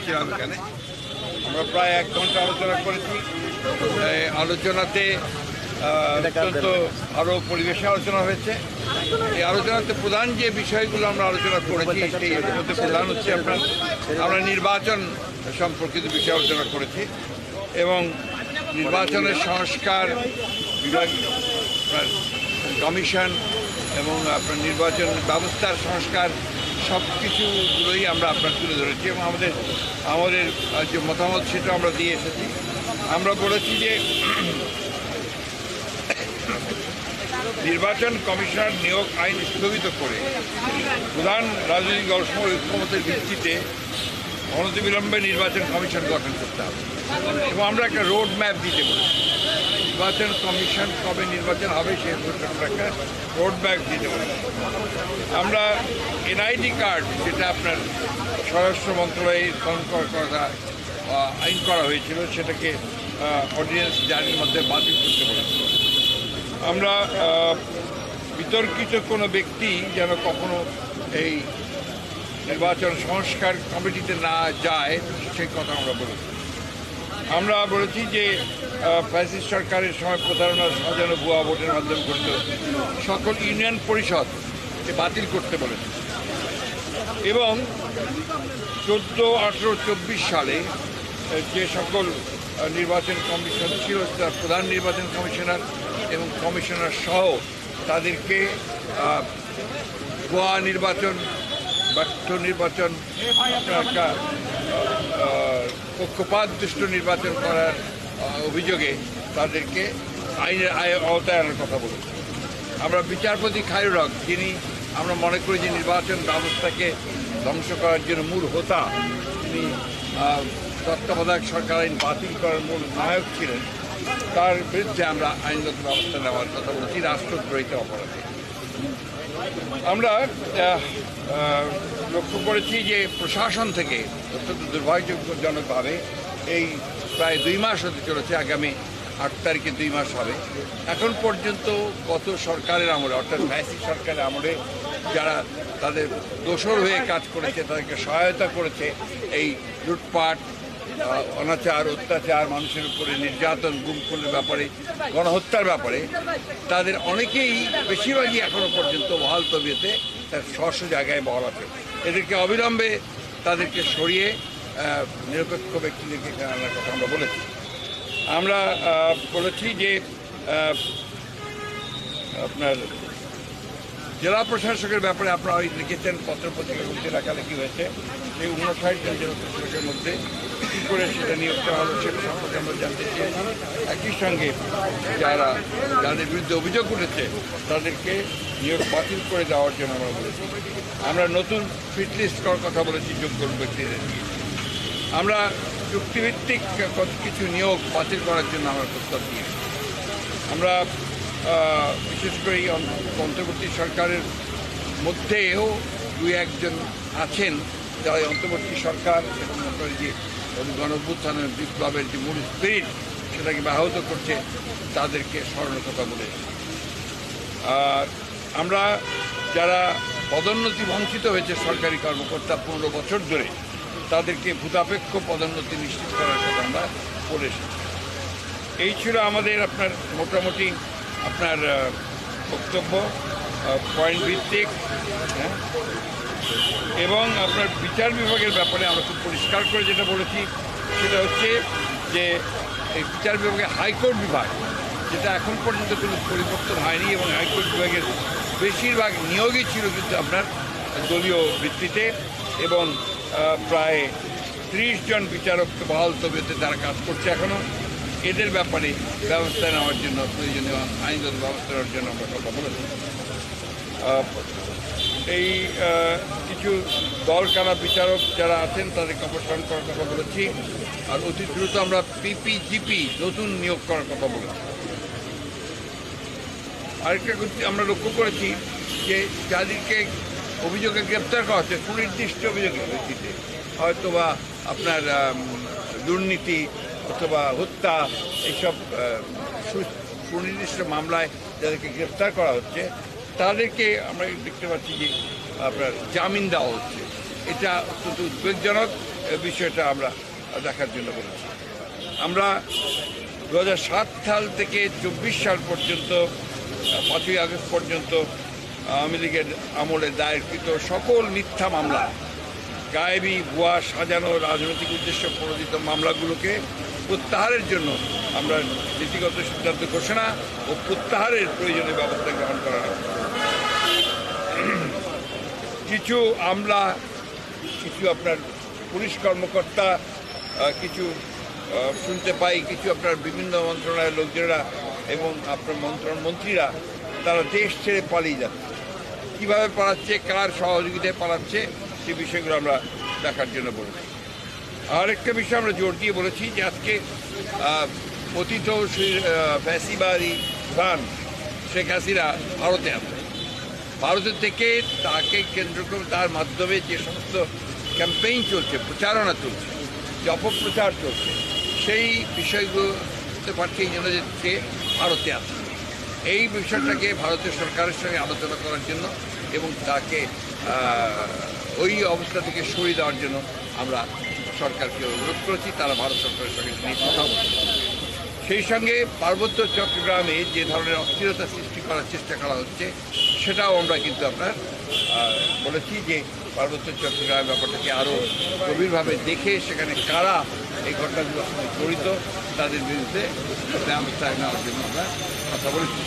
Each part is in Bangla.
ছিলাম এখানে। আমরা প্রায় 1 ঘন্টা আলোচনা করেছি। আলোচনাতে অত্যন্ত আরও পরিবেশে আলোচনা হয়েছে। এই আলোচনাতে প্রধান যে বিষয়গুলো আমরা আলোচনা করেছি সেই মধ্যে প্রধান হচ্ছে আমরা নির্বাচন সম্পর্কিত বিষয়ে আলোচনা করেছি এবং নির্বাচনের সংস্কার বিভাগ কমিশন এবং আপনার নির্বাচন ব্যবস্থার সংস্কার সব কিছুগুলোই আমরা তুলে ধরেছি এবং আমাদের যে মতামত সেটা আমরা দিয়ে এসেছি। আমরা বলেছি যে নির্বাচন কমিশনার নিয়োগ আইন স্থগিত করে প্রধান রাজনৈতিক দলসমূহ ঐক্যমতের ভিত্তিতে অনতিবিলম্বে নির্বাচন কমিশন গঠন করতে হবে এবং আমরা একটা রোড ম্যাপ দিতে বলি। নির্বাচন কমিশন কবে নির্বাচন হবে সেই একটা রোড ম্যাপ দিতে বলি। আমরা এনআইডি কার্ড যেটা আপনার স্বরাষ্ট্র মন্ত্রণালয়ে কথা আইন করা হয়েছিল সেটাকে অর্ডিন্যান্স জারির মধ্যে বাতিল করতে বলেছিল। আমরা বিতর্কিত কোনো ব্যক্তি যেন কখনো এই নির্বাচন সংস্কার কমিটিতে না যায় সেই কথা আমরা বলেছি। আমরা বলেছি যে ফ্যাসিস্ট সরকারের সময় প্রতারণা সাজানো ভুয়া ভোটের মাধ্যমে ঘটিত সকল ইউনিয়ন পরিষদ বাতিল করতে বলেছি এবং 14, 18, 24 সালে যে সকল নির্বাচন কমিশন ছিল তার প্রধান নির্বাচন কমিশনার এবং কমিশনার সহ তাদেরকে ভুয়া নির্বাচন, ব্যর্থ নির্বাচন, একটা পক্ষপাতদুষ্ট নির্বাচন করার অভিযোগে তাদেরকে আইনের আওতায় আনার কথা বলেছি। আমরা বিচারপতি খায়রুল হক, যিনি আমরা মনে করি যে নির্বাচন ব্যবস্থাকে ধ্বংস করার জন্য মূল হোতা, তিনি তত্ত্বাবধায়ক সরকার আইন বাতিল করার মূল নায়ক ছিলেন, তার বিরুদ্ধে আমরা আইনগত ব্যবস্থা নেওয়ার কথা বলেছি রাষ্ট্রদ্রোহিত অপরাধে। আমরা লক্ষ্য করেছি যে প্রশাসন থেকে অত্যন্ত দুর্ভাগ্যজনকভাবে এই প্রায় 2 মাস হতে চলেছে, আগামী 8 তারিখে 2 মাস হবে, এখন পর্যন্ত গত সরকারের আমলে অর্থাৎ ফ্যাসিস্ট সরকারের আমলে যারা তাদের দোসর হয়ে কাজ করেছে, তাদেরকে সহায়তা করেছে এই লুটপাট, অনাচার, অত্যাচার, মানুষের উপরে নির্যাতন, গুম খুনের ব্যাপারে, গণহত্যার ব্যাপারে তাদের অনেকেই, বেশিরভাগই এখনও পর্যন্ত বহাল তবিয়তে তার স্ব জায়গায় বহাল আছে। এদেরকে অবিলম্বে তাদেরকে সরিয়ে নিরপেক্ষ ব্যক্তিদেরকে এখানে আনার কথা আমরা বলেছি। আমরা বলেছি যে আপনার জেলা প্রশাসকের ব্যাপারে আপনারা লিখেছেন পত্রপত্রিকাগুলিতে লেখালেখি হয়েছে, সেই 59 জন জেলা প্রশাসকের মধ্যে কী করে সেটা নিয়োগ করা হলো সেটা সম্পর্কে আমরা জানতে চেয়েছি। একই সঙ্গে যাদের বিরুদ্ধে অভিযোগ উঠেছে তাদেরকে নিয়োগ বাতিল করে দেওয়ার জন্য আমরা বলেছি। আমরা নতুন ফিট লিস্ট করার কথা বলেছি যোগ্য ব্যক্তিদের নিয়ে। আমরা চুক্তিভিত্তিক কিছু নিয়োগ বাতিল করার জন্য আমরা প্রস্তাব দিয়েছি। আমরা বিশেষ করে এই অন্তর্বর্তী সরকারের মধ্যেও 2-1 জন আছেন যারা অন্তর্বর্তী সরকার এবং যে গণঅভ্যুত্থানের বিপ্লবের যে মূল স্পিরিট সেটাকে ব্যাহত করছে, তাদেরকে স্মরণের কথা বলেছি। আর আমরা যারা পদোন্নতি বঞ্চিত হয়েছে সরকারি কর্মকর্তা 15 বছর ধরে, তাদেরকে ভূতাপেক্ষ পদোন্নতি নিশ্চিত করার কথা আমরা বলে এসেছি। এই ছিল আমাদের মোটামুটি বক্তব্য, পয়েন্ট ভিত্তিক, এবং আপনার বিচার বিভাগের ব্যাপারে আমরা খুব পরিষ্কার করে যেটা বলেছি সেটা হচ্ছে যে এই বিচার বিভাগে হাইকোর্ট বিভাগ, যেটা এখন পর্যন্ত কোনো পরিবর্তন হয়নি এবং হাইকোর্ট বিভাগের বেশিরভাগ নিয়োগই ছিল কিন্তু আপনার দলীয় ভিত্তিতে এবং প্রায় 30 জন বিচারক বহাল তবিয়তে তারা কাজ করছে এখনও। এদের ব্যাপারে ব্যবস্থা নেওয়ার জন্য, প্রয়োজনীয় আইনগত ব্যবস্থা নেওয়ার জন্য আমরা কথা বলেছি। এই কিছু দলকানা বিচারক যারা আছেন তাদেরকে অপসারণ করার কথা বলেছি। আর অতি দ্রুত আমরা পিপিজিপি নতুন নিয়োগ করার কথা বলেছি। আরেকটা আমরা লক্ষ্য করেছি যে যাদেরকে অভিযোগে গ্রেপ্তার করা হচ্ছে সুনির্দিষ্ট অভিযোগের ভিত্তিতে, হয়তো বা আপনার দুর্নীতি অথবা হত্যা, এইসব সুনির্দিষ্ট মামলায় যাদেরকে গ্রেপ্তার করা হচ্ছে তাদেরকে আমরা দেখতে পাচ্ছি যে আপনার জামিন দেওয়া হচ্ছে। এটা অত্যন্ত উদ্বেগজনক বিষয়টা আমরা দেখার জন্য বলেছি। আমরা 2007 সাল থেকে 24 সাল পর্যন্ত 5ই আগস্ট পর্যন্ত আওয়ামী লীগের আমলে দায়েরকৃত সকল মিথ্যা মামলা, গায়েবী, ভুয়া, সাজানো, রাজনৈতিক উদ্দেশ্যে প্রণোদিত মামলাগুলোকে প্রত্যাহারের জন্য আমরা নীতিগত সিদ্ধান্ত ঘোষণা ও প্রত্যাহারের প্রয়োজনীয় ব্যবস্থা গ্রহণ করা হবে। কিছু আমলা, কিছু আপনার পুলিশ কর্মকর্তা, কিছু শুনতে পাই কিছু আপনার বিভিন্ন মন্ত্রণালয়ের লোকজনেরা এবং আপনার মন্ত্রীরা তারা দেশ ছেড়ে পালিয়ে যাচ্ছে। কীভাবে পালাচ্ছে, কার সহযোগিতায় পালাচ্ছে, সেই বিষয়গুলো আমরা দেখার জন্য বলেছি। আরেকটা বিষয় আমরা জোর দিয়ে বলেছি যে আজকে পতিত ফ্যাসিবাদী প্রধান শেখ হাসিনা ভারতে আছে। ভারতের থেকে তাকে কেন্দ্র করে তার মাধ্যমে যে সমস্ত ক্যাম্পেইন চলছে, প্রচারণা চলছে, যে অপপ্রচার চলছে, সেই বিষয়গুলো হতে পারছে এই জন্য যে সে ভারতে আছে। এই বিষয়টাকে ভারতের সরকারের সঙ্গে আলোচনা করার জন্য এবং তাকে ওই অবস্থা থেকে সরিয়ে দেওয়ার জন্য আমরা সরকারকে অনুরোধ করেছি। তারা ভারত সরকারের সঙ্গে নিয়ে কথা বলছে। সেই সঙ্গে পার্বত্য চট্টগ্রামে যে ধরনের অস্থিরতা সৃষ্টি করার চেষ্টা করা হচ্ছে সেটাও আমরা কিন্তু আপনার বলেছি যে পার্বত্য চট্টগ্রামের ব্যাপারটাকে আরও গভীরভাবে দেখে সেখানে কারা এই ঘটনাগুলোর সঙ্গে জড়িত তাদের বিরুদ্ধে ব্যবস্থা নেওয়ার জন্য আমরা কথা বলেছি।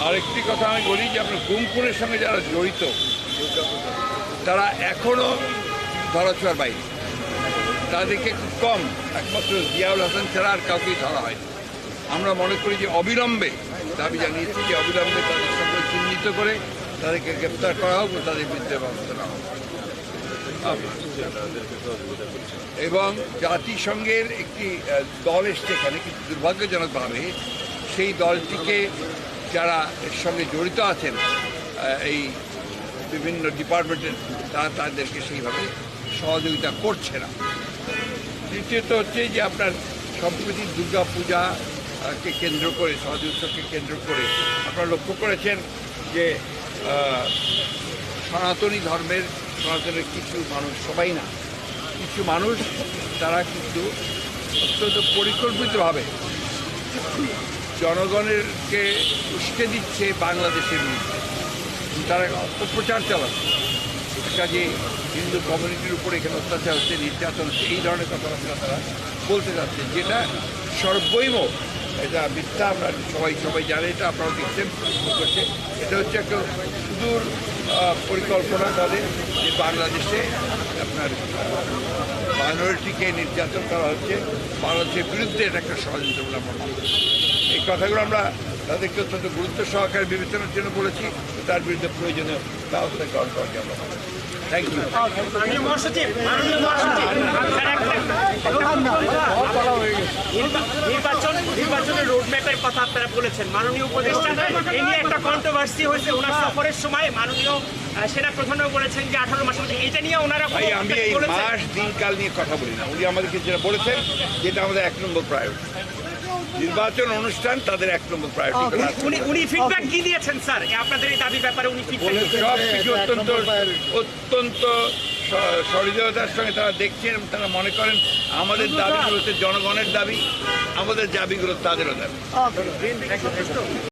আরেকটি কথা আমি বলি যে আপনার গুমখুনের সঙ্গে যারা জড়িত তারা এখনও ধরাছোঁয়ার বাইরে, তাদেরকে খুব কম, একমাত্র জিয়াউল হাসান ছাড়া আর কাউকেই ধরা হয়নি। আমরা মনে করি যে অবিলম্বে দাবি জানিয়েছি যে অবিলম্বে তাদের সঙ্গে চিহ্নিত করে তাদেরকে গ্রেপ্তার করা হোক ও তাদের বিরুদ্ধে ব্যবস্থা নেওয়া হোক। এবং জাতিসংঘের একটি দল এসছে এখানে, কিন্তু দুর্ভাগ্যজনকভাবে সেই দলটিকে যারা এর সঙ্গে জড়িত আছেন এই বিভিন্ন ডিপার্টমেন্টের, তারা তাদেরকে সেইভাবে সহযোগিতা করছে না। দ্বিতীয়ত হচ্ছে যে আপনার সম্প্রতি দুর্গা পূজাকে কেন্দ্র করে, সহজ উৎসবকে কেন্দ্র করে আপনারা লক্ষ্য করেছেন যে সনাতনের কিছু মানুষ, সবাই না, কিছু মানুষ তারা কিন্তু অত্যন্ত পরিকল্পিতভাবে জনগণেরকে উস্কে দিচ্ছে বাংলাদেশের বিরুদ্ধে। তারা অপপ্রচার চালাচ্ছে, কাজে হিন্দু কমিউনিটির উপরে এখানে অত্যাচার হচ্ছে, নির্যাতন হচ্ছে, এই ধরনের কথাবার্তা তারা বলতে যাচ্ছে, যেটা সর্বৈব এটা মিথ্যা। আমরা সবাই জানে, এটা আপনারা দেখছেন করছে। এটা হচ্ছে একটা সুদূর পরিকল্পনা তাদের যে বাংলাদেশে আপনার মাইনরিটিকে নির্যাতন করা হচ্ছে, বাংলাদেশের বিরুদ্ধে এটা একটা ষড়যন্ত্র বলে আমরা মনে করি। এই কথাগুলো আমরা তাদেরকে অত্যন্ত গুরুত্ব সহকারে বিবেচনার জন্য বলেছি, তার বিরুদ্ধে প্রয়োজনীয় ব্যবস্থা গ্রহণ করাকে আমরা বলেছি। Thank you. নির্বাচনের রোডম্যাপের কথা আপনারা বলেছেন, মাননীয় উপদেষ্টা এই নিয়ে একটা কন্ট্রোভার্সি হয়েছে। ওনার সফরের সময় মাননীয় সেনা প্রধানও বলেছেন যে 18 মাসের মধ্যে, এটা নিয়ে ওনারা ভাই আমি এই মাস দিনকাল নিয়ে কথা বলি না। উনি আমাদেরকে যেটা বলেছেন যেটা আমাদের 1 নম্বর প্রায়োরিটি, নির্বাচন অনুষ্ঠান তাদের 1 নম্বর প্রায়োরিটি। উনি ফিডব্যাক কি দিয়েছেন স্যার আপনাদের এই দাবির ব্যাপারে? উনি সব কিছু অত্যন্ত সহৃদয়তার সঙ্গে তারা দেখছেন এবং তারা মনে করেন আমাদের দাবিগুলো হচ্ছে জনগণের দাবি, আমাদের দাবিগুলো তাদেরও দাবি।